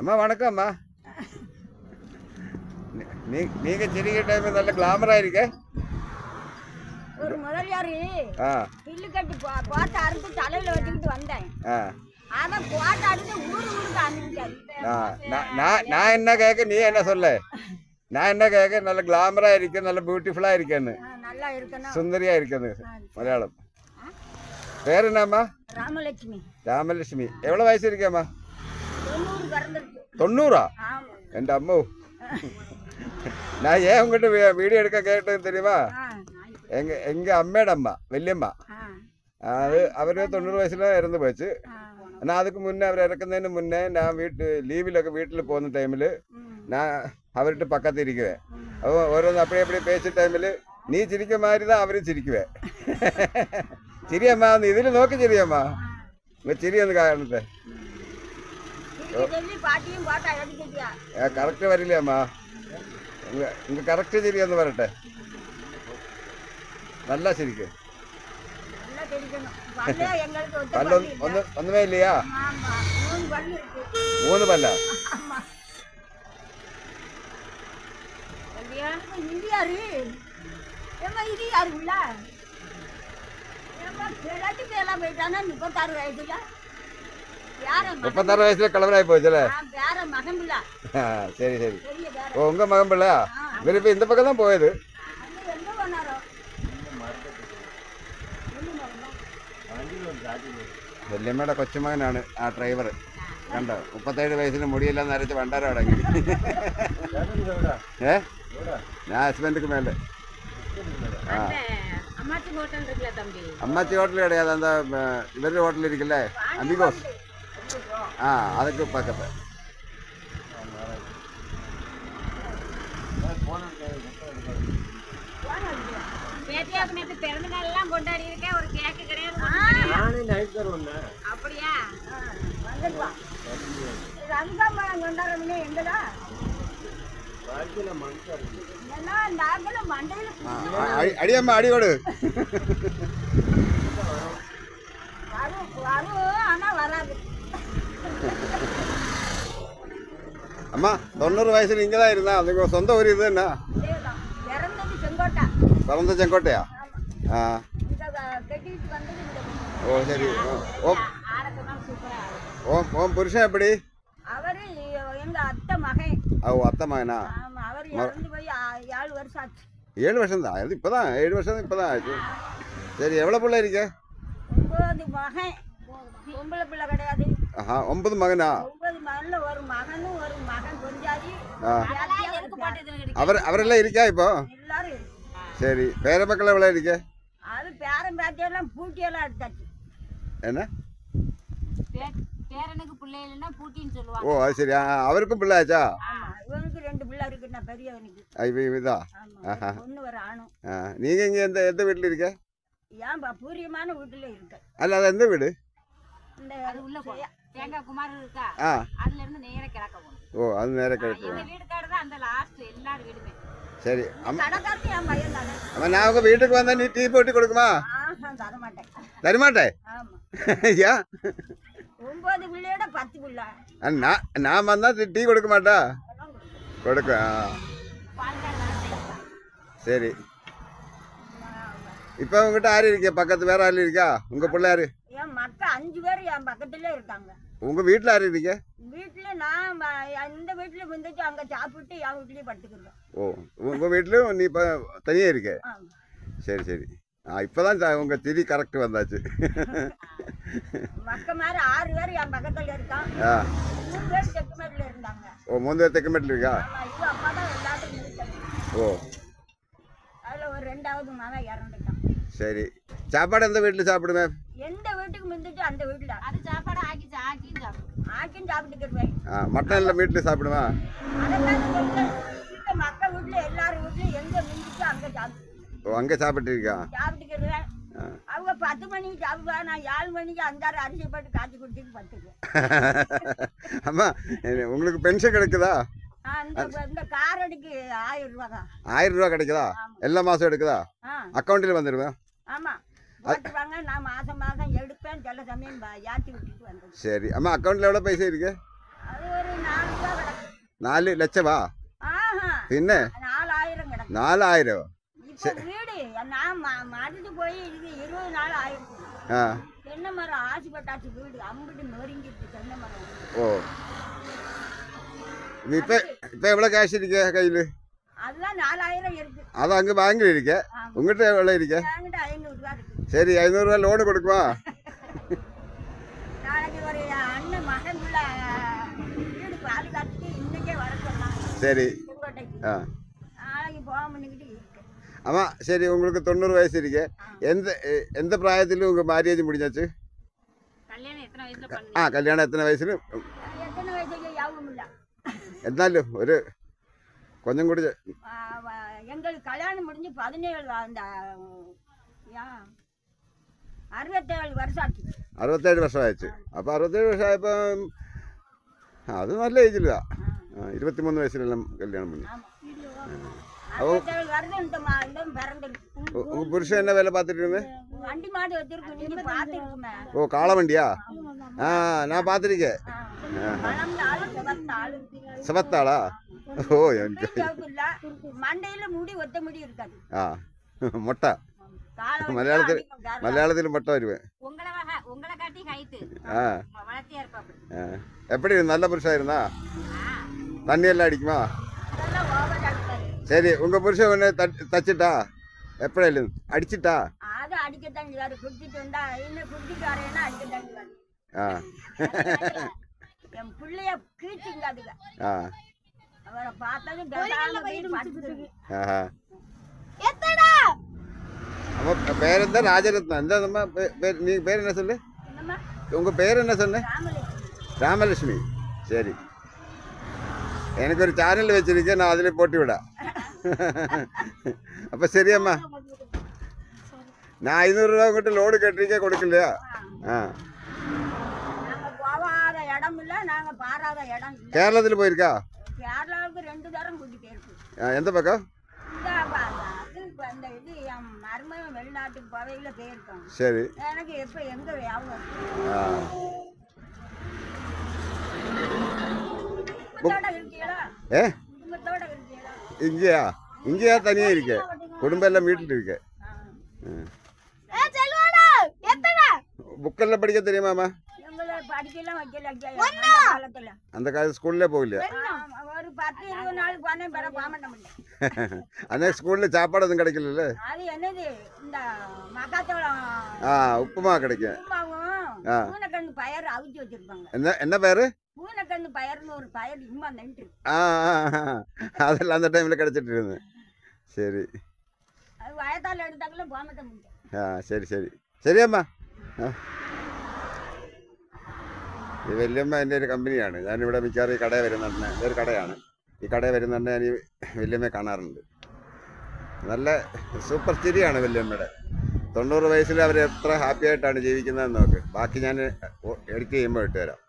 அம்மா வணக்கம் அம்மா. நீங்க சிரிக்கிற டைம் நல்ல கிளாமரா இருக்க. ஒரு முதலியாரு பில்லு கட்டி போட்ட அறுத்து தலையில வச்சுக்கிட்டு வந்தேன். அதான் போட்ட அறுத்து ஊருக்கு அனுப்பிட்டாரு. நான் என்ன கேட்க நீ என்ன சொல்ல? நான் என்ன கேட்க நல்ல கிளாமரா இருக்கு, நல்ல பியூட்டிஃபுல்லா இருக்கேன்னு. நல்லா இருக்கணும், சுந்தரியா இருக்கேன்னு மலையாளம். பேர் என்னம்மா? ராமலட்சுமி. ராமலட்சுமி. எவ்வளவு வயசு இருக்கேம்மா? 90 பிறந்திருக்கு. 90? என் அம்மா. நான் ஏன் உங்ககிட்ட வீடியோ எடுக்க கேட்டது தெரியுமா? எங்க அம்மையோட அம்மா வெள்ளியம்மா, அது அவரு 90 வயசுல இறந்து போச்சு. நான் அதுக்கு முன்னே அவர் இறக்குறதுக்கு முன்னே நான் வீட்டில் போன டைமில் நான் அவர்கிட்ட பக்கத்து இருக்கிறேன். ஒரு அப்படியே பேசுற டைமில் நீ சிரிக்க மாதிரி தான் அவரும் சிரிக்குவேன். சிரியம்மா அந்த இதில் நோக்கி சிரியம்மா உங்கள் சிரி அந்த காரணத்தை கரெக்டாக வரலையாம்மா? உங்க கரெக்டாக சிரி வந்து வரட்டே. நல்லா சிரிக்கு. பல்லு ஒன்றுமே இல்லையா? 3 பல்லா? முப்பத்தாறு வயசுல கலவராகி போச்சுல. சரி சரி. உங்க மகன் பிள்ளை விருப்பி இந்த பக்கம் தான் போகுது. വെല്ലിയമ്മയുടെ കൊച്ചുമകനാണ് ആ ഡ്രൈവർ. കണ്ടോ 37 വയസ്സിന് മുടിയെല്ലാം നരച്ച് വണ്ടാരം അടങ്ങി. ഞാൻ ഹസ്ബൻഡുക്ക് മേലെ. അമ്മാച്ചി ഹോട്ടൽ കിടയാതെ എന്താ ഇവരുടെ ഹോട്ടലിൽ ഇരിക്കല്ലേ അമിഗോസ്. അതൊക്കെ പക്കത്തെ. பிறந்த நாள் எல்லாம் கொண்டாடி இருக்கேன். ஒரு கேக்கு கிடையாது. அப்படியா? ரம்ஜான் பழம் கொண்டாடுறதுன்னு எங்கடா? அடியம்மா அடியோடு வரும், ஆனா வராது. அம்மா 90 வயசுல இங்கதான் இருந்தா. அதுக்கு சொந்த ஊர் இது என்ன? பிறந்த செங்கோட்டையா? ஓ சரி. ஓம் புருஷன் எப்படி? அவரு எங்க அத்தை மகன். அத்தை மகனா? அவர் இறந்து போய் 7 வருஷம் ஆச்சு. 7 வருஷம் தான். அது இப்பதான் 7 வருஷம் இப்பதான் ஆச்சு. சரி. எவ்வளவு பிள்ளை இருக்க? 9 மகன். பொம்பளை பிள்ளை கிடையாது. 9 மகனா? 9 மகன்ல ஒரு மகனும் ஒரு மகன் கொஞ்சாதி. அவரெல்லாம் இருக்கா இப்போ? எல்லாரும். சரி. பேர மக்கள் எவ்வளவு இருக்க? அது பேரன் பேத்தியெல்லாம் பூட்டியெல்லாம் எடுத்தாச்சு. என்ன பேரனுக்கு பிள்ளை இல்லைன்னா பூட்டின்னு சொல்லுவாங்க. ஓ அது சரி. அவருக்கும் பிள்ளை ஆச்சா? இவனுக்கு 2 பிள்ளை இருக்கு. நான் பெரியவனுக்கு. இதுதான். ஒண்ணு ஒரு ஆணும். நீங்க இங்க எந்த வீட்டுல இருக்க? ஏன்பா பூரியமான வீட்டுல இருக்க? அல்ல அது எந்த வீடு? இந்த உள்ள தேங்காய் குமார் இருக்கா, அதுல இருந்து நேர கிழக்க போகணும். ஓ அது நேர கிழக்கு. இந்த வீடு காடு தான் அந்த லாஸ்ட் எல்லாரும் வீடுமே. சரி. கடைக்காரத்து என் பையன் தானே. நான் உங்க வீட்டுக்கு வந்தா நீ டீ போட்டு கொடுக்குமா? தரமாட்டேன். தரமாட்டேன்? ஐயா 9 பிள்ளையோட 10 பிள்ளை. நான் வந்தா டீ கொடுக்க மாட்டா? கொடுக்க. சரி. இப்ப உங்ககிட்ட யாரு இருக்க? பக்கத்து வேற ஆள் இருக்கா? உங்க பிள்ளை யாரு? என் மக்கள் 5 பேர் என் பக்கத்துல இருக்காங்க. உங்க வீட்டுல யாரு இருக்க? வீட்டுல நான் இந்த வீட்டுல வந்துட்டு அங்க சாப்பிட்டு என் வீட்லயே படுத்துக்கிறேன். ஓ உங்க வீட்லயும் நீ தனியா இருக்க? சரி சரி. இப்பதான் உங்க திதி கரெக்ட் வந்தாச்சு. மக்க மாதிரி 6 பேர் என் பக்கத்துல இருக்கான். 3 பேர் தெக்குமேட்ல இருந்தாங்க. ஓ 3 பேர் தெக்குமேட்ல இருக்கா? இப்போ அப்பா தான் எல்லாத்தையும் முடிச்சாங்க. ஓ அதுல ஒரு 2வது மகன் இறந்துட்டான். சரி. சாப்பாடு எந்த வீட்டுல சாப்பிடுவேன்? எந்த வீட்டுக்கு வந்துட்டு அந்த வீட்டுல அது சாப்பாடு ஆக்கின்னு சாப்பிட்டுக்கிடுவேன். மட்டன் எல்லாம் வீட்டுல சாப்பிடுவேன். மக்கள் வீட்டுல எல்லாரும் வீட்டுல எங்க மிஞ்சிட்டு அங்க சாப்பிட்டு. அங்க சாப்பிட்டு இருக்கா? சாப்பிட்டுக்கிடுவேன். அவங்க 10 மணிக்கு சாப்பிடுவா. நான் 7 மணிக்கு 5 அரிசி போட்டு காய்ச்சி குடிச்சிட்டு படுத்துக்குவேன். அம்மா உங்களுக்கு பென்ஷன் கிடைக்குதா? இந்த காரடிக்கு 1000 ரூபா தான். 1000 ரூபா கிடைக்குதா? எல்லா மாசம் எடுக்குதா? அக்கௌண்ட்ல வந்துடுவேன். ஆமா போட்டுவாங்க. நான் மாசம் மாசம் எடுப்பேன். சில சமயம் ஏற்றி விட்டுட்டு வந்தேன். சரி. அம்மா அக்கௌண்ட்ல எவ்வளவு பைசா இருக்கு? அது ஒரு 4 4 ലക്ഷമാ ஆஹா പിന്നെ 4000 கிடக்கு 4000 இப்ப வீடு நான் மாட்டிட்டு போய் இது 20 நாள் ஆயிடுச்சு ആ தென்னை மரம் ஆசைப்பட்டாச்சு வீடு அம்பிட்டு நொறுங்கிட்டு தென்னை மரம் ഓ ഇപ്പൊ എവിടെ ക്യാഷ് ഇരിക്കുക കയ്യില് அதெல்லாம் 4000 இருக்கு അത് അങ്ങ് ബാങ്കിൽ ഇരിക്ക ഉങ്ങട്ട് എവിടെ ഇരിക്ക என்கிட்ட 500 ரூபா இருக்கு ശരി 500 രൂപ ലോൺ കൊടുക്കുവാ நாளைக்கு ஒரு அண்ணன் மகன் உள்ள வீடு பாதுகாத்துட்டு இன்னைக்கே வர சொன்னாங்க சரி செங்கோட்டைக்கு ആ நாளைக்கு போக பண்ணிக்கிட்டு இருக்கு അമ്മ ശരി உங்களுக்கு 90 വയസ്സ് ഇരിക്കെ എന്ത് പ്രായത്തിൽ ഉங்க മാരേജ് முடிஞ்சாச்சு கல்யாணம் எத்தனை வயசுல ആ കല്യാണം എത്ര വയസ്സിൽ எத்தனை வயசுக்கு யாவும் இல்ல എന്നാലും ഒരു கொஞ்சம் കൂടി எங்களுக்கு கல்யாணம் முடிஞ்சு 17 அந்த 67 வருஷம் ஆச்சு 67 വർഷം ആയിച്ചു അപ്പോൾ 67 വർഷമായപ്പോൾ അത് നല്ല ഏജിലാ 23 വയസ്സിലെല്ലാം കല്യാണം பண்ணி ஆமா 67 வருஷம் இந்த பிறந்திருக்கு உங்க புருஷன் என்ன வேலை பார்த்துட்டு இருந்தேன் வண்டி மாடு வச்சிருக்கு நீங்க பாத்துருக்குமே ஓ காளை வண்டியா ஆ நான் பார்த்துருக்கேன் வளர்ந்த ஆளு சிவந்த ஆளு சிவத்தாளா ஓ எனக்கு இல்ல மண்டையில முடி ஒத்த முடி இருக்காது ആ മുട്ട മലയാളത്തിൽ മുട്ട വരുവേ உங்களை காட்டி ஹைட் ஆ வளர்த்தியா இருப்பாங்க எப்படி நல்ல புருஷாயிருந்தா தண்ணி எல்லாம் அடிக்குமா அதெல்லாம் ஓவர் டாக்டர் சரி உங்க புருஷன் ஒன்று தச்சுட்டா எப்படியும் அடிச்சிட்டா அது அடிக்கத்தான் செய்வாரு குடிச்சிட்டு வந்தா இன்னும் குடிச்சிட்டு வரேன்னா அடிக்கத்தான் செய்வாரு ஆ என் பிள்ளைய கீழ்ச்சிங்காதுங்க ஆ அவரை பார்த்ததும் பேசாம போய் படுத்துருக்கு ஆஹா அப்போ பேர் എന്താ ராஜரத்னம் എന്താ நம்ம பேர் நீ பேர் என்ன சொல்லு என்னம்மா உங்க பேர் என்ன சொன்ன ராமலட்சுமி ராமலட்சுமி சரி எனக்கு ஒரு சேனல் வச்சிருக்கேன் நான் அதில் போட்டு விட அப்போ சரியம்மா நான் 500 ரூபா உங்கள்கிட்ட லோடு கட்டுறீங்க கொடுக்கலையா ஆ நாங்க போகாத இடம் இல்ல நாங்க பாராத இடம் இல்ல கேரளத்தில் போயிருக்கா கேரளாவுக்கு 2 தரம் கூட்டி போயிருக்கு எந்த பக்கம் அந்த இது என் மருமகன் வெளிநாட்டுக்கு போவையில போயிருக்காங்க சரி எனக்கு எப்ப எங்க அவங்க ஆ குடும்பத்தோட இருக்கீங்களா ஏ குடும்பத்தோட இருக்கீங்களா இங்கேயா இங்கேயா தனியாக இருக்க குடும்பம் எல்லாம் வீட்டில் இருக்க புக்கெல்லாம் படிக்க தெரியுமாம்மா எங்களை படிக்கலாம் வைக்கல காலத்துல அந்த காலத்து ஸ்கூல்லே போகலையா ஒரு 10-20 நாள் போனேன் பிற போக மாட்டேன் அந்த ஸ்கூலில் சாப்பாடு எதுவும் கிடைக்கல அது என்னது இந்த மக்காச்சோளம் ஆ உப்புமா கிடைக்கும் பூனைக்கண்ணு பயர் அவிச்சு வச்சிருப்பாங்க என்ன பேர் பூனைக்கண்ணு பயர்னு ஒரு பயர் இம்மா நண்டு ஆ அதெல்லாம் அந்த டைமில் கிடச்சிட்டு இருந்தேன் சரி அது வயத்தால் எடுத்தாக்கல போக மாட்டேன் ആ ശരി ശരി ശരിയമ്മ ആ ഈ വല്യമ്മ എൻ്റെ ഒരു കമ്പനിയാണ് ഞാനിവിടെ മിക്കവാറും ഈ കടയിൽ വരുന്നുണ്ട് ഇതൊരു കടയാണ് ഈ കടയിൽ വരുന്നുണ്ട് ഞാൻ ഈ വല്യമ്മയെ കാണാറുണ്ട് നല്ല സൂപ്പർ ചിരിയാണ് വല്യമ്മയുടെ 90 വയസ്സിൽ അവർ എത്ര ഹാപ്പി ആയിട്ടാണ് ജീവിക്കുന്നതെന്ന് നോക്ക് ബാക്കി ഞാൻ എഡിറ്റ് ചെയ്യുമ്പോൾ ഇട്ടുതരാം